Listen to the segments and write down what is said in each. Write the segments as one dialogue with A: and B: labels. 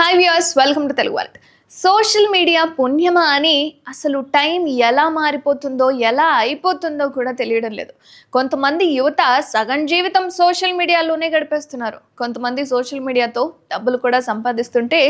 A: Hi viewers, welcome to Telugu world. Social media పుణ్యమా అని అసలు టైం ఎలా మారిపోతుందో ఎలా అయిపోతుందో కూడా తెలియడం లేదు. కొంతమంది యువత సగం జీవితం సోషల్ మీడియాలోనే గడిపేస్తున్నారు. కొంతమంది సోషల్ మీడియాతో డబ్బులు కూడా సంపాదిస్తుంటే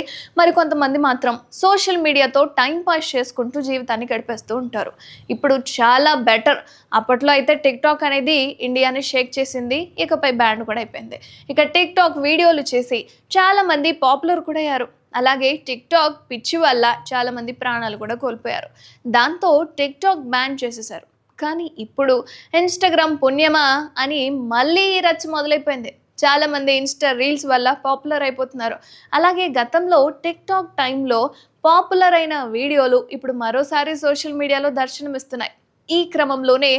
A: మరి కొంతమంది మాత్రం సోషల్ మీడియాతో టైం పాస్ చేసుకుంటూ జీవితాన్ని గడిపేస్తూ ఉంటారు. ఇప్పుడు చాలా బెటర్. అప్పట్లో అయితే టిక్ టాక్ అనేది ఇండియాని షేక్ చేసింది, ఇకపై బ్యాన్ కూడా అయిపోయింది. ఇక టిక్ టాక్ వీడియోలు చేసి చాలామంది పాపులర్ కూడా అయ్యారు. అలాగే టిక్ టాక్ పిచ్చి వల్ల చాలామంది ప్రాణాలు కూడా కోల్పోయారు. దాంతో టిక్ టాక్ బ్యాన్ చేసేశారు. కానీ ఇప్పుడు ఇన్స్టాగ్రామ్ పుణ్యమా అని మళ్ళీ రచ్చ మొదలైపోయింది. చాలామంది ఇన్స్టా రీల్స్ వల్ల పాపులర్ అయిపోతున్నారు. అలాగే గతంలో టిక్ టాక్ టైంలో పాపులర్ అయిన వీడియోలు ఇప్పుడు మరోసారి సోషల్ మీడియాలో దర్శనమిస్తున్నాయి. ఈ క్రమంలోనే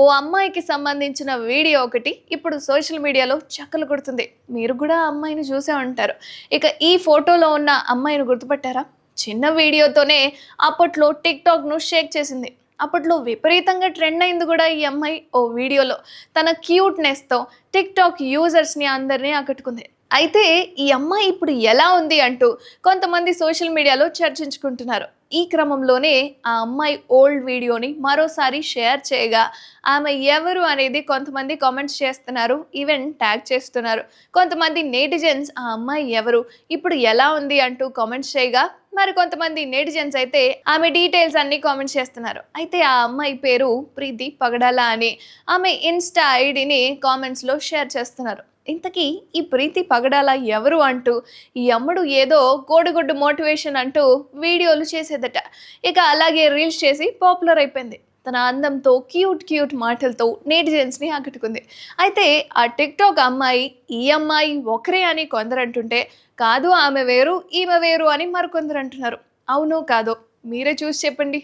A: ఓ అమ్మాయికి సంబంధించిన వీడియో ఒకటి ఇప్పుడు సోషల్ మీడియాలో చక్కలు కొడుతుంది. మీరు కూడా ఆ అమ్మాయిని చూసే ఉంటారు. ఇక ఈ ఫోటోలో ఉన్న అమ్మాయిని గుర్తుపట్టారా? చిన్న వీడియోతోనే అప్పట్లో టిక్ టాక్ను షేక్ చేసింది. అప్పట్లో విపరీతంగా ట్రెండ్ అయింది కూడా ఈ అమ్మాయి. ఓ వీడియోలో తన క్యూట్నెస్తో టిక్ టాక్ యూజర్స్ని అందరినీ ఆకట్టుకుంది. అయితే ఈ అమ్మాయి ఇప్పుడు ఎలా ఉంది అంటూ కొంతమంది సోషల్ మీడియాలో చర్చించుకుంటున్నారు. ఈ క్రమంలోనే ఆ అమ్మాయి ఓల్డ్ వీడియోని మరోసారి షేర్ చేయగా ఆమె ఎవరు అనేది కొంతమంది కామెంట్స్ చేస్తున్నారు, ఈవెన్ ట్యాగ్ చేస్తున్నారు. కొంతమంది నేటిజన్స్ ఆ అమ్మాయి ఎవరు, ఇప్పుడు ఎలా ఉంది అంటూ కామెంట్స్ చేయగా మరి కొంతమంది నేటిజన్స్ అయితే ఆమె డీటెయిల్స్ అన్ని కామెంట్స్ చేస్తున్నారు. అయితే ఆ అమ్మాయి పేరు ప్రీతి పగడాల అని ఆమె ఇన్స్టా ఐడిని కామెంట్స్లో షేర్ చేస్తున్నారు. ఇంతకీ ఈ ప్రీతి పగడాల ఎవరు అంటూ ఈ అమ్మడు ఏదో కోడిగుడ్డు మోటివేషన్ అంటూ వీడియోలు చేసేదట. ఇక అలాగే రీల్స్ చేసి పాపులర్ అయిపోయింది. తన అందంతో క్యూట్ మాటలతో నేటిజన్స్ని ఆకట్టుకుంది. అయితే ఆ టిక్ టాక్ అమ్మాయి ఈ అమ్మాయి ఒకరే అని కొందరు అంటుంటే, కాదు ఆమె వేరు ఈమె వేరు అని మరికొందరు అంటున్నారు. అవునో కాదో మీరే చూసి చెప్పండి.